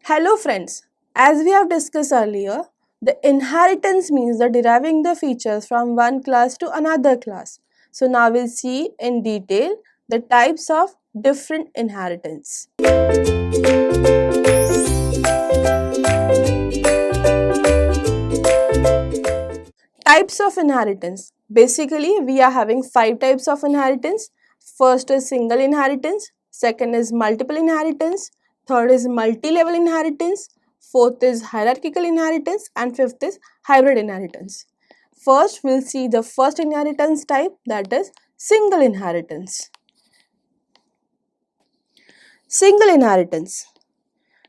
Hello friends, as we have discussed earlier, the inheritance means the deriving the features from one class to another class. So now we'll see in detail the types of different inheritance. Types of inheritance. Basically, we are having 5 types of inheritance. First is single inheritance, second is multiple inheritance, third is multi-level inheritance, fourth is hierarchical inheritance, and fifth is hybrid inheritance. First, we'll see the first inheritance type, that is single inheritance. Single inheritance.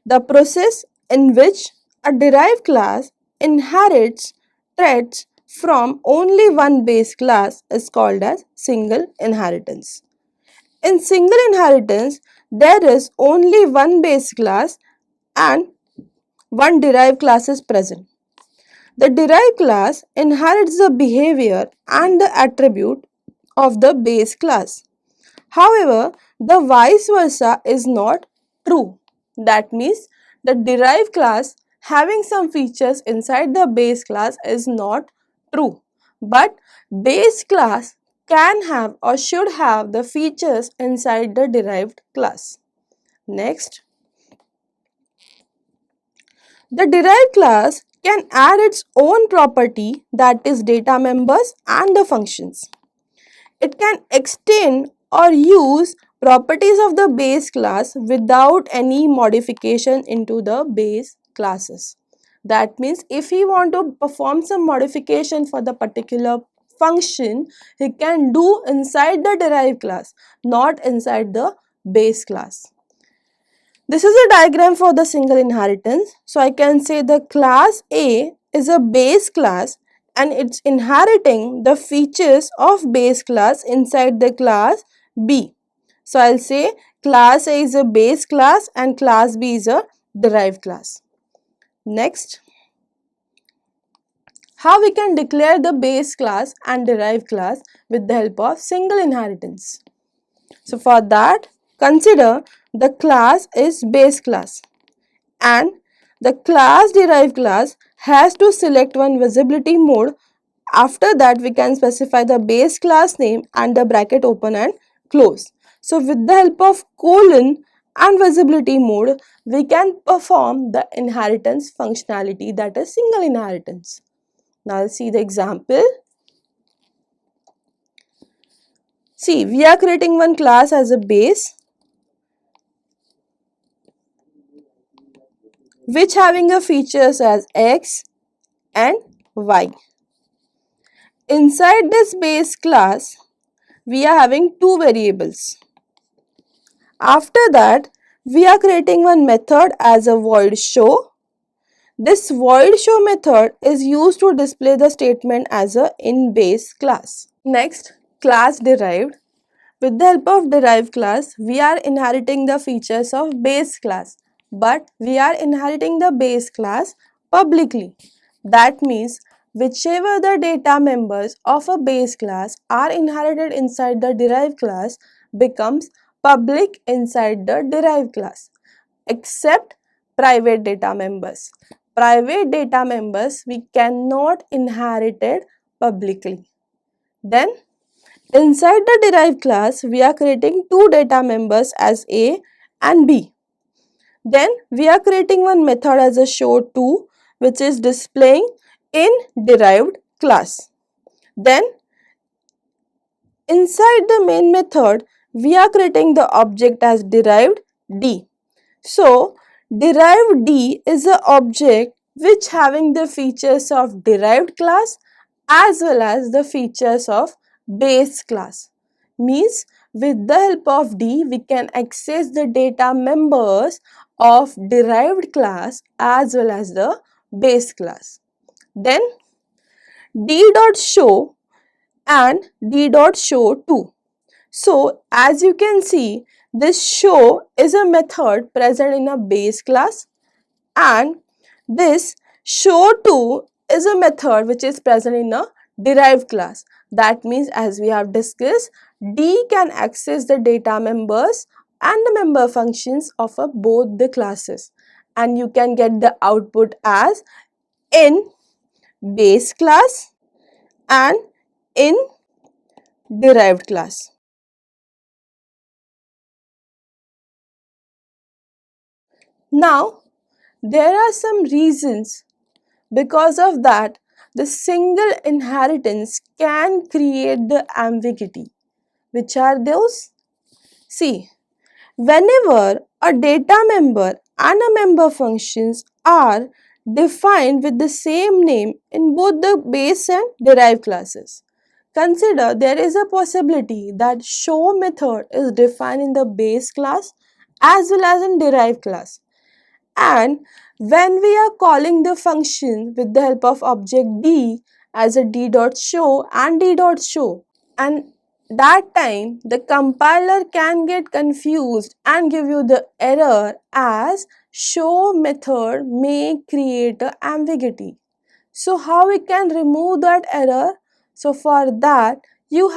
The process in which a derived class inherits traits from only one base class is called as single inheritance. In single inheritance, there is only one base class and one derived class is present. The derived class inherits the behavior and the attribute of the base class. However, the vice versa is not true. That means the derived class having some features inside the base class is not true. But base class can have or should have the features inside the derived class. Next, the derived class can add its own property, that is data members and the functions. It can extend or use properties of the base class without any modification into the base classes. That means if he want to perform some modification for the particular function, he can do inside the derived class, not inside the base class. This is a diagram for the single inheritance. So I can say the class A is a base class and it's inheriting the features of base class inside the class B. So I'll say class A is a base class and class B is a derived class. Next, how we can declare the base class and derived class with the help of single inheritance. So for that, consider the class is base class and the class derived class has to select one visibility mode. After that, we can specify the base class name and the bracket open and close. So with the help of colon and visibility mode, we can perform the inheritance functionality, that is single inheritance. Now let's see the example. See, we are creating one class as a base which having a features as x and y. Inside this base class, we are having two variables. After that, we are creating one method as a void show. This void show method is used to display the statement as a in base class. Next, class derived. With the help of derived class, we are inheriting the features of base class, but we are inheriting the base class publicly. That means whichever the data members of a base class are inherited inside the derived class becomes public inside the derived class, except private data members. Private data members we cannot inherit it publicly. Then inside the derived class, we are creating two data members as A and B. Then we are creating one method as a show2 which is displaying in derived class. Then inside the main method, we are creating the object as derived D. So derived D is an object which having the features of derived class as well as the features of base class. Means with the help of D, we can access the data members of derived class as well as the base class. Then D.show and D.show2. So as you can see, this show is a method present in a base class and this show2 is a method which is present in a derived class. That means as we have discussed, D can access the data members and the member functions of both the classes and you can get the output as in base class and in derived class. Now, there are some reasons because of that the single inheritance can create the ambiguity. Which are those? See, whenever a data member and a member functions are defined with the same name in both the base and derived classes, consider there is a possibility that show method is defined in the base class as well as in derived class. And when we are calling the function with the help of object d as a d.show and d.show, and that time the compiler can get confused and give you the error as show method may create a ambiguity. So how we can remove that error? So for that you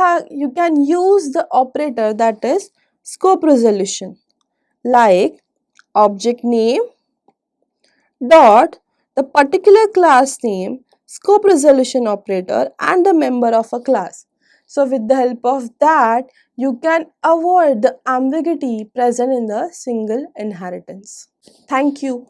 can use the operator that is scope resolution, like object name dot the particular class name, scope resolution operator, and the member of a class. So with the help of that, you can avoid the ambiguity present in the single inheritance. Thank you.